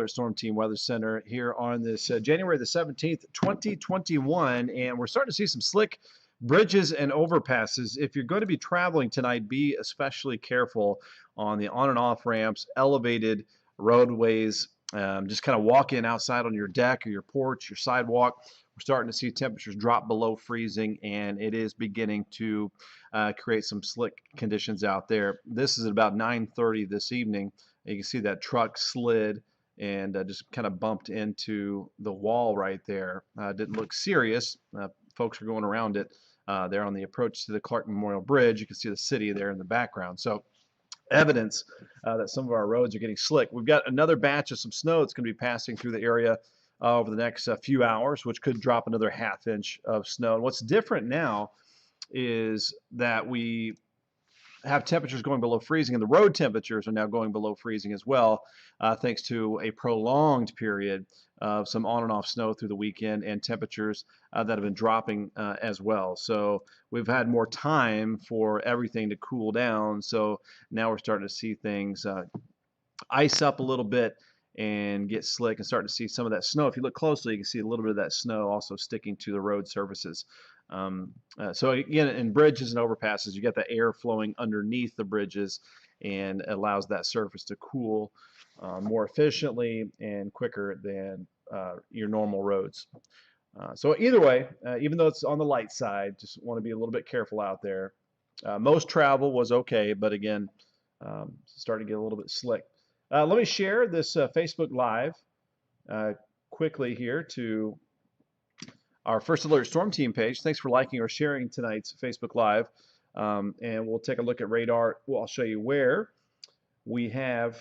Storm Team Weather Center here on this January the 17th, 2021, and we're starting to see some slick bridges and overpasses. If you're going to be traveling tonight, be especially careful on the on and off ramps, elevated roadways. Just kind of walk in outside on your deck or your porch, your sidewalk. We're starting to see temperatures drop below freezing, and it is beginning to create some slick conditions out there. This is at about 9:30 this evening. You can see that truck slid and just kind of bumped into the wall right there. Didn't look serious. Folks are going around it there on the approach to the Clark Memorial Bridge. You can see the city there in the background. So evidence that some of our roads are getting slick. We've got another batch of some snow that's going to be passing through the area over the next few hours, which could drop another ½ inch of snow. And what's different now is that we have temperatures going below freezing, and the road temperatures are now going below freezing as well, thanks to a prolonged period of some on and off snow through the weekend and temperatures that have been dropping as well. So we've had more time for everything to cool down. So now we're starting to see things ice up a little bit and get slick and start to see some of that snow. If you look closely, you can see a little bit of that snow also sticking to the road surfaces. So again, in bridges and overpasses, you got the air flowing underneath the bridges and allows that surface to cool more efficiently and quicker than your normal roads. So either way, even though it's on the light side, just want to be a little bit careful out there. Most travel was okay, but again, starting to get a little bit slick. Let me share this Facebook Live quickly here to our First Alert Storm Team page. Thanks for liking or sharing tonight's Facebook Live. And we'll take a look at radar. Well, I'll show you where we have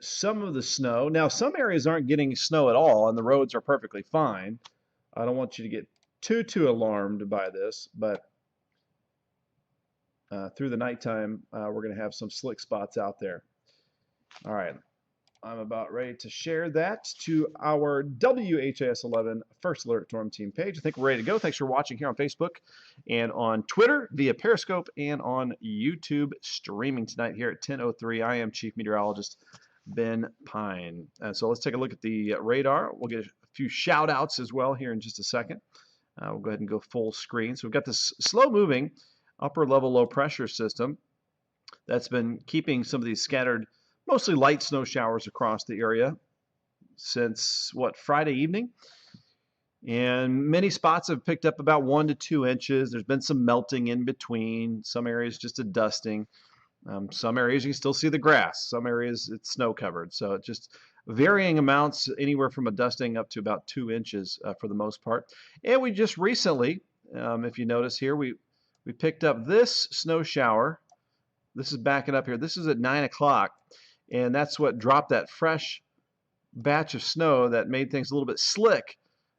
some of the snow. Now, some areas aren't getting snow at all, and the roads are perfectly fine. I don't want you to get too alarmed by this, but through the nighttime, we're going to have some slick spots out there. All right, I'm about ready to share that to our WHAS 11 First Alert Storm Team page. I think we're ready to go. Thanks for watching here on Facebook and on Twitter via Periscope and on YouTube streaming tonight here at 10:03. I am Chief Meteorologist Ben Pine. So let's take a look at the radar. We'll get a few shout outs as well here in just a second. We'll go ahead and go full screen. So we've got this slow moving upper level low pressure system that's been keeping some of these scattered mostly light snow showers across the area since, Friday evening. And many spots have picked up about 1 to 2 inches. There's been some melting in between. Some areas just a dusting. Some areas you can still see the grass. Some areas it's snow covered. So it's just varying amounts, anywhere from a dusting up to about 2 inches for the most part. And we just recently, if you notice here, we picked up this snow shower. This is backing up here. This is at 9 o'clock. And that's what dropped that fresh batch of snow that made things a little bit slick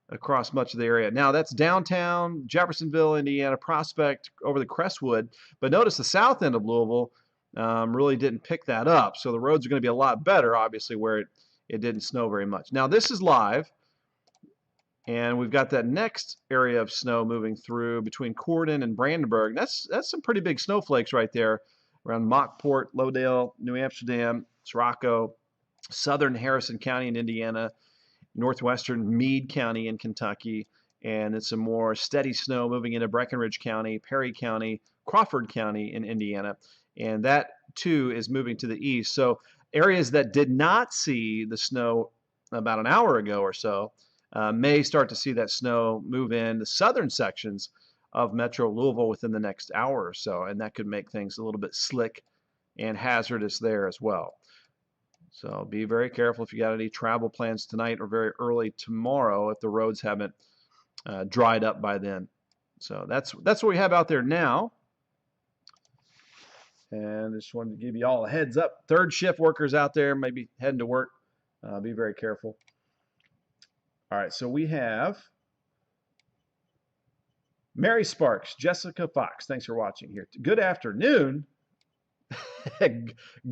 across much of the area. Now that's downtown, Jeffersonville, Indiana, Prospect, over the Crestwood. But notice the south end of Louisville really didn't pick that up. So the roads are going to be a lot better, obviously, where it didn't snow very much. Now this is live. And we've got that next area of snow moving through between Corydon and Brandenburg. That's some pretty big snowflakes right there around Mockport, Lowdale, New Amsterdam, Sirocco, southern Harrison County in Indiana, northwestern Meade County in Kentucky, and it's some more steady snow moving into Breckinridge County, Perry County, Crawford County in Indiana, and that too is moving to the east. So areas that did not see the snow about an hour ago or so may start to see that snow move in the southern sections of Metro Louisville within the next hour or so, and that could make things a little bit slick and hazardous there as well. So be very careful if you got any travel plans tonight or very early tomorrow if the roads haven't dried up by then. So that's what we have out there now. And I just wanted to give you all a heads up. Third shift workers out there maybe heading to work. Be very careful. All right, so we have Mary Sparks, Jessica Fox. Thanks for watching here. Good afternoon.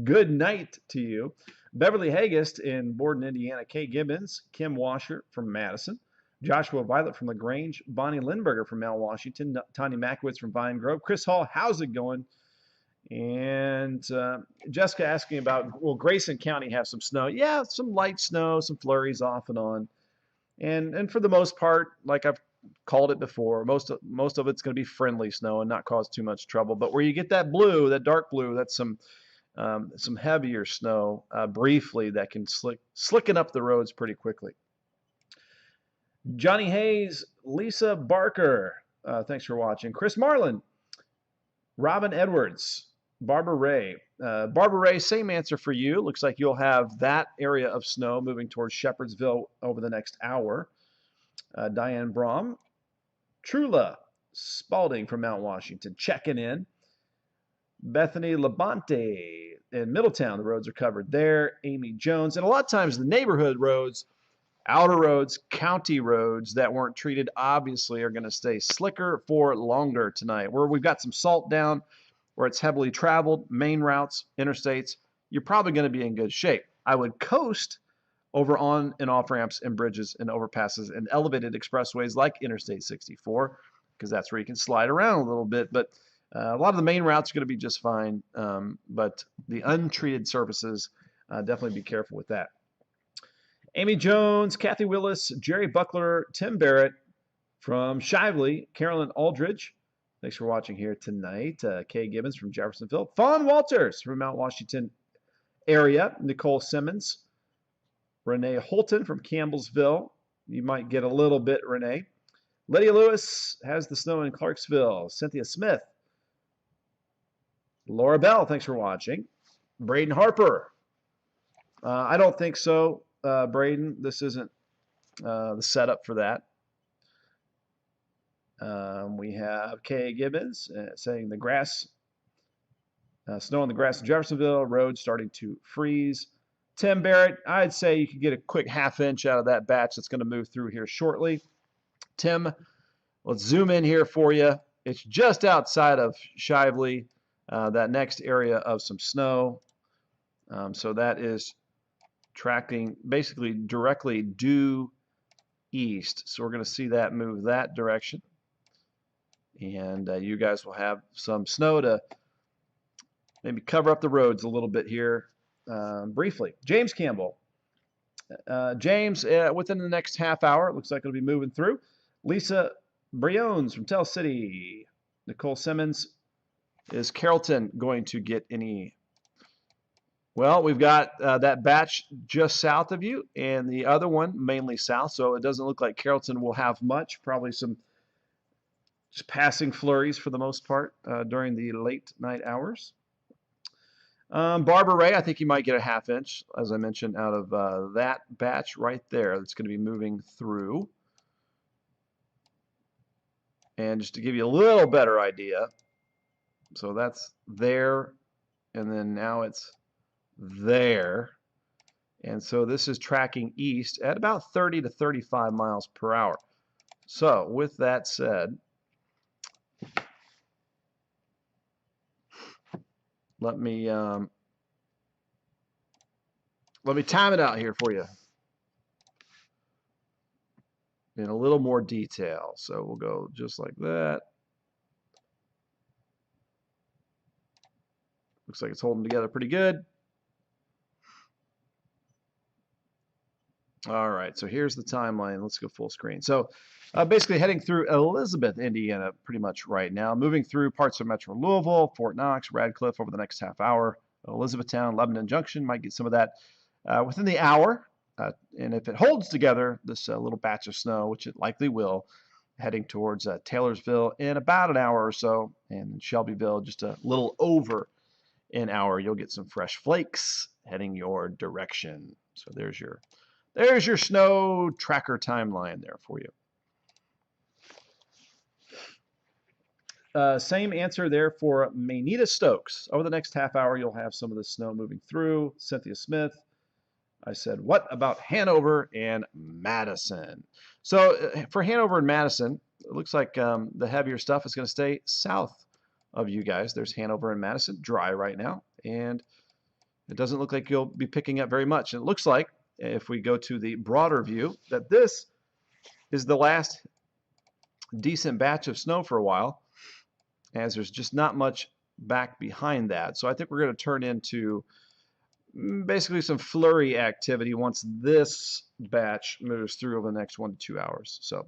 Good night to you. Beverly Hagest in Borden, Indiana. Kay Gibbons, Kim Washer from Madison. Joshua Violet from LaGrange. Bonnie Lindberger from Mount Washington. Tanya Makowitz from Vine Grove. Chris Hall, how's it going? And Jessica asking about, will Grayson County have some snow? Yeah, some light snow, some flurries off and on. And for the most part, like I've called it before, most of it's going to be friendly snow and not cause too much trouble. But where you get that blue, that dark blue, that's some heavier snow briefly that can slicken up the roads pretty quickly. Johnny Hayes, Lisa Barker, thanks for watching. Chris Marlin, Robin Edwards, Barbara Ray. Barbara Ray, same answer for you. Looks like you'll have that area of snow moving towards Shepherdsville over the next hour. Diane Brom, Trula Spalding from Mount Washington, checking in. Bethany Labonte in Middletown, the roads are covered there. Amy Jones, and a lot of times the neighborhood roads, outer roads, county roads that weren't treated obviously are going to stay slicker for longer tonight. Where we've got some salt down, where it's heavily traveled, main routes, interstates, you're probably going to be in good shape. I would coast over on and off ramps and bridges and overpasses and elevated expressways like Interstate 64, because that's where you can slide around a little bit. But a lot of the main routes are going to be just fine, but the untreated surfaces, definitely be careful with that. Amy Jones, Kathy Willis, Jerry Buckler, Tim Barrett from Shively, Carolyn Aldridge. Thanks for watching here tonight. Kay Gibbons from Jeffersonville. Fawn Walters from Mount Washington area. Nicole Simmons. Renee Holton from Campbellsville. You might get a little bit, Renee. Lydia Lewis has the snow in Clarksville. Cynthia Smith. Laura Bell, thanks for watching. Braden Harper. I don't think so, Braden. This isn't the setup for that. We have Kay Gibbons saying the grass, snow on the grass in Jeffersonville, road starting to freeze. Tim Barrett, I'd say you could get a quick half-inch out of that batch that's going to move through here shortly. Tim, let's zoom in here for you. It's just outside of Shively, that next area of some snow. So that is tracking basically directly due east. So we're going to see that move that direction. And you guys will have some snow to maybe cover up the roads a little bit here briefly. James Campbell. James, within the next half hour, it looks like it'll be moving through. Lisa Briones from Tell City. Nicole Simmons. Is Carrollton going to get any? Well, we've got that batch just south of you and the other one mainly south, so it doesn't look like Carrollton will have much, probably some just passing flurries for the most part during the late night hours. Barbara Ray, I think you might get a half inch, as I mentioned, out of that batch right there that's going to be moving through. And just to give you a little better idea, so that's there, and then now it's there. And so this is tracking east at about 30 to 35 miles per hour. So with that said, let me time it out here for you in a little more detail. So we'll go just like that. Looks like it's holding together pretty good. All right, so here's the timeline. Let's go full screen. So basically heading through Elizabeth, Indiana pretty much right now. Moving through parts of Metro Louisville, Fort Knox, Radcliffe over the next half hour. Elizabethtown, Lebanon Junction might get some of that within the hour. And if it holds together, this little batch of snow, which it likely will, heading towards Taylorsville in about an hour or so. And Shelbyville just a little over an hour, you'll get some fresh flakes heading your direction. So there's your snow tracker timeline there for you. Same answer there for Manita Stokes. Over the next half hour, you'll have some of the snow moving through. Cynthia Smith. I said, what about Hanover and Madison? So for Hanover and Madison, it looks like the heavier stuff is going to stay south of you guys. There's Hanover and Madison, dry right now, and it doesn't look like you'll be picking up very much. And it looks like, if we go to the broader view, that this is the last decent batch of snow for a while, as there's just not much back behind that. So I think we're going to turn into basically some flurry activity once this batch moves through over the next 1 to 2 hours. So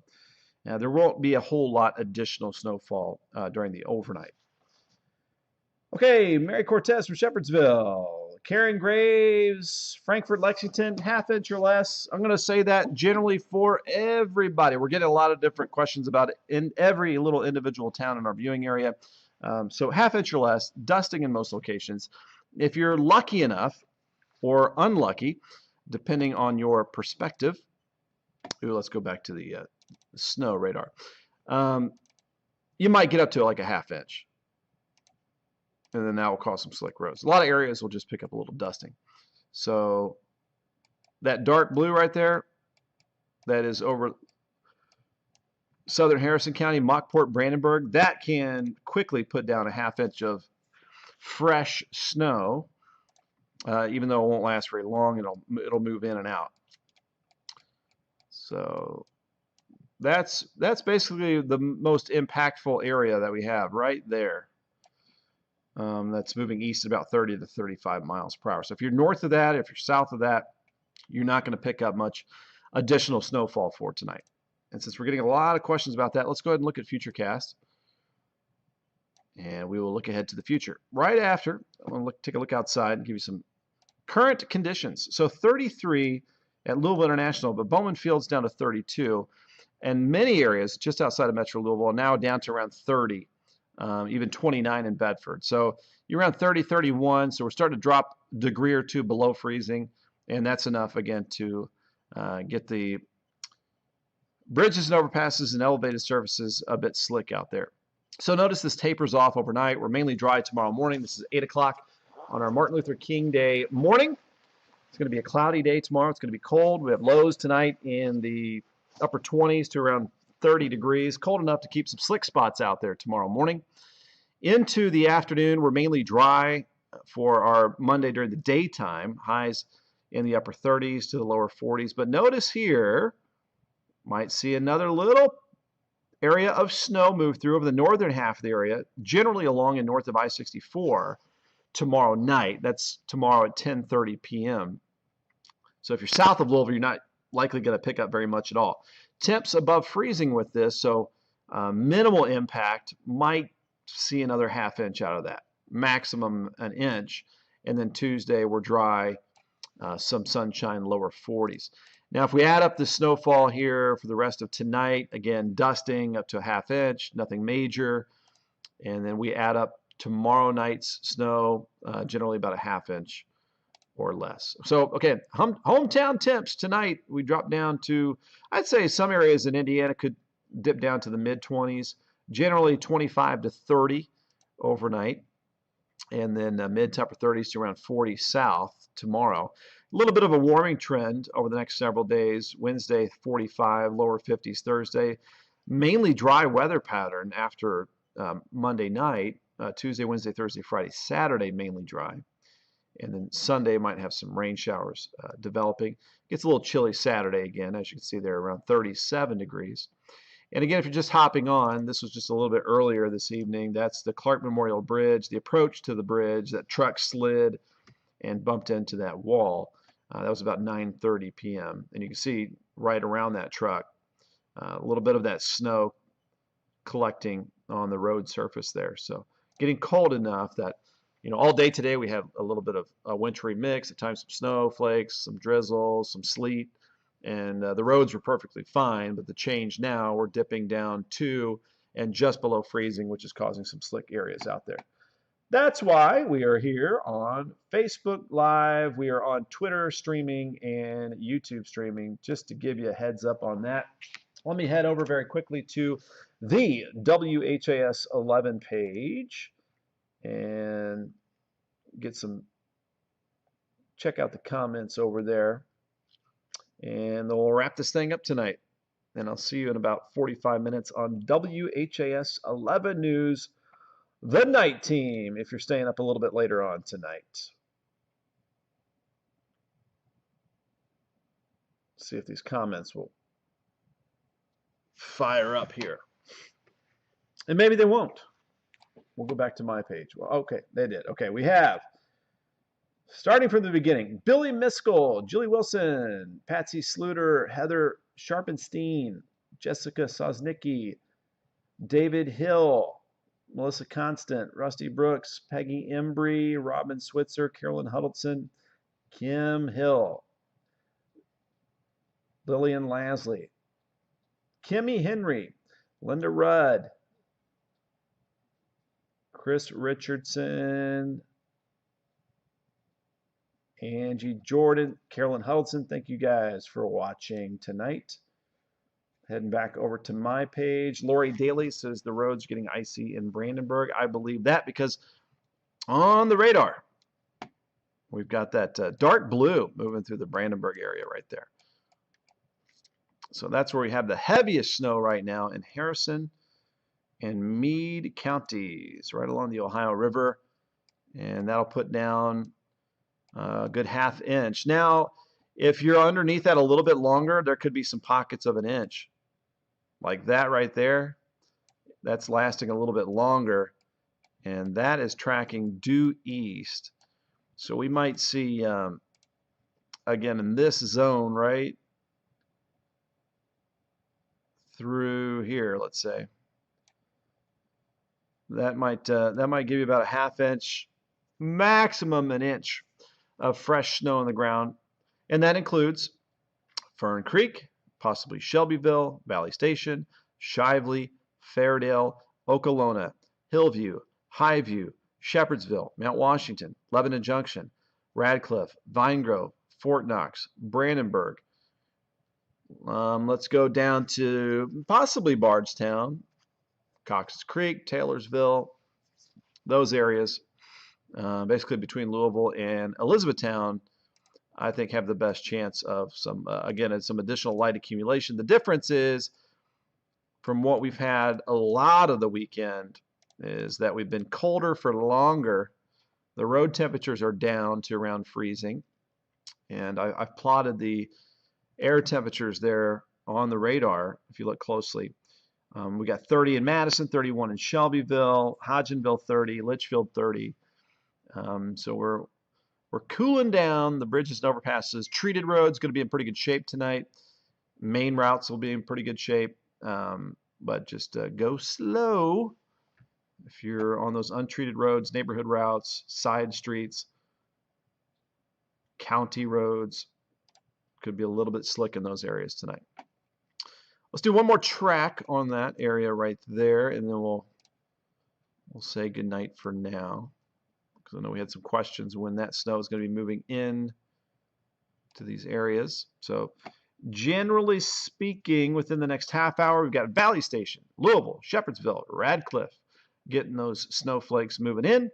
there won't be a whole lot additional snowfall during the overnight. Okay, Mary Cortez from Shepherdsville. Karen Graves, Frankfort, Lexington, ½ inch or less. I'm going to say that generally for everybody. We're getting a lot of different questions about it in every little individual town in our viewing area. So ½ inch or less, dusting in most locations. If you're lucky enough or unlucky, depending on your perspective. Ooh, let's go back to the snow radar. You might get up to like a ½ inch. And then that will cause some slick roads. A lot of areas will just pick up a little dusting. So that dark blue right there, that is over southern Harrison County, Mockport, Brandenburg. That can quickly put down a ½ inch of fresh snow, even though it won't last very long. It'll move in and out. So that's basically the most impactful area that we have right there. That's moving east about 30 to 35 miles per hour. So if you're north of that, if you're south of that, you're not going to pick up much additional snowfall for tonight. And since we're getting a lot of questions about that, let's go ahead and look at Futurecast. And we will look ahead to the future. Right after, I'm going to take a look outside and give you some current conditions. So 33 at Louisville International, but Bowman Field's down to 32. And many areas just outside of Metro Louisville are now down to around 30. Even 29 in Bedford. So you're around 30, 31. So we're starting to drop a degree or two below freezing. And that's enough, again, to get the bridges and overpasses and elevated surfaces a bit slick out there. So notice this tapers off overnight. We're mainly dry tomorrow morning. This is 8 o'clock on our Martin Luther King Day morning. It's going to be a cloudy day tomorrow. It's going to be cold. We have lows tonight in the upper 20s to around 30 degrees, cold enough to keep some slick spots out there tomorrow morning. Into the afternoon, we're mainly dry for our Monday during the daytime, highs in the upper 30s to the lower 40s. But notice here, might see another little area of snow move through over the northern half of the area, generally along and north of I-64 tomorrow night. That's tomorrow at 10:30 p.m. So if you're south of Louisville, you're not likely going to pick up very much at all. Temps above freezing with this, so minimal impact. Might see another ½ inch out of that, maximum an inch. And then Tuesday we're dry, some sunshine, lower 40s. Now if we add up the snowfall here for the rest of tonight, again dusting up to a ½ inch, nothing major. And then we add up tomorrow night's snow, generally about a ½ inch or less. So, okay, hometown temps tonight, we drop down to, I'd say some areas in Indiana could dip down to the mid-20s, generally 25 to 30 overnight, and then mid to upper 30s to around 40 south tomorrow. A little bit of a warming trend over the next several days. Wednesday, 45, lower 50s Thursday. Mainly dry weather pattern after Monday night. Tuesday, Wednesday, Thursday, Friday, Saturday, mainly dry. And then Sunday might have some rain showers developing. Gets a little chilly Saturday again, as you can see there, around 37 degrees. And again, if you're just hopping on, this was just a little bit earlier this evening. That's the Clark Memorial Bridge, the approach to the bridge. That truck slid and bumped into that wall. That was about 9:30 p.m. And you can see right around that truck, a little bit of that snow collecting on the road surface there. So getting cold enough that, you know, all day today we have a little bit of a wintry mix, at times some snowflakes, some drizzle, some sleet, and the roads were perfectly fine, but the change now, we're dipping down to and just below freezing, which is causing some slick areas out there. That's why we are here on Facebook Live, we are on Twitter streaming and YouTube streaming, just to give you a heads up on that. Let me head over very quickly to the WHAS 11 page and check out the comments over there, and then we'll wrap this thing up tonight. And I'll see you in about 45 minutes on WHAS 11 News, the night team, if you're staying up a little bit later on tonight. See if these comments will fire up here. And maybe they won't. We'll go back to my page. Well, okay, they did. Okay, we have, starting from the beginning, Billy Miskell, Julie Wilson, Patsy Sluter, Heather Sharpenstein, Jessica Sosnicki, David Hill, Melissa Constant, Rusty Brooks, Peggy Embry, Robin Switzer, Carolyn Huddleston, Kim Hill, Lillian Lasley, Kimmy Henry, Linda Rudd, Chris Richardson, Angie Jordan, Carolyn Huddleston. Thank you guys for watching tonight. Heading back over to my page. Lori Daly says the road's getting icy in Brandenburg. I believe that because on the radar, we've got that dark blue moving through the Brandenburg area right there. So that's where we have the heaviest snow right now in Harrison and Meade counties, right along the Ohio River. And that'll put down a good ½ inch. Now, if you're underneath that a little bit longer, there could be some pockets of an inch. Like that right there. That's lasting a little bit longer. And that is tracking due east. So we might see, again, in this zone, right through here, let's say. That might give you about a ½ inch, maximum an inch of fresh snow on the ground. And that includes Fern Creek, possibly Shelbyville, Valley Station, Shively, Fairdale, Okolona, Hillview, Highview, Shepherdsville, Mount Washington, Lebanon Junction, Radcliffe, Vine Grove, Fort Knox, Brandenburg. Let's go down to possibly Bardstown, Cox's Creek, Taylorsville, those areas, basically between Louisville and Elizabethtown, I think have the best chance of some, again, some additional light accumulation. The difference is, from what we've had a lot of the weekend, is that we've been colder for longer. The road temperatures are down to around freezing. And I've plotted the air temperatures there on the radar, if you look closely. We got 30 in Madison, 31 in Shelbyville, Hodgenville 30, Litchfield 30. So we're cooling down. The bridges and overpasses. Treated roads going to be in pretty good shape tonight. Main routes will be in pretty good shape. But just go slow if you're on those untreated roads, neighborhood routes, side streets, county roads. Could be a little bit slick in those areas tonight. Let's do one more track on that area right there, and then we'll say goodnight for now. Because I know we had some questions when that snow is going to be moving in to these areas. So generally speaking, within the next ½ hour, we've got Valley Station, Louisville, Shepherdsville, Radcliffe, getting those snowflakes moving in.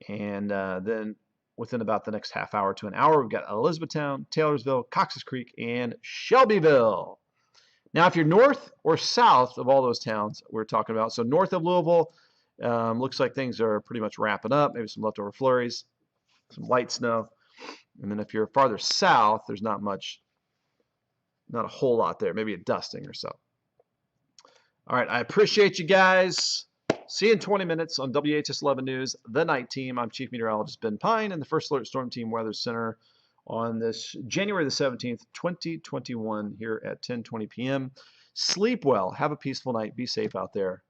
And then within about the next ½ hour to an hour, we've got Elizabethtown, Taylorsville, Cox's Creek, and Shelbyville. Now, if you're north or south of all those towns we're talking about, so north of Louisville, looks like things are pretty much wrapping up. Maybe some leftover flurries, some light snow. And then if you're farther south, there's not a whole lot there. Maybe a dusting or so. All right, I appreciate you guys. See you in 20 minutes on WHS 11 News, The Night Team. I'm Chief Meteorologist Ben Pine in the First Alert Storm Team Weather Center on this January the 17th, 2021 here at 10:20 p.m. Sleep well. Have a peaceful night. Be safe out there.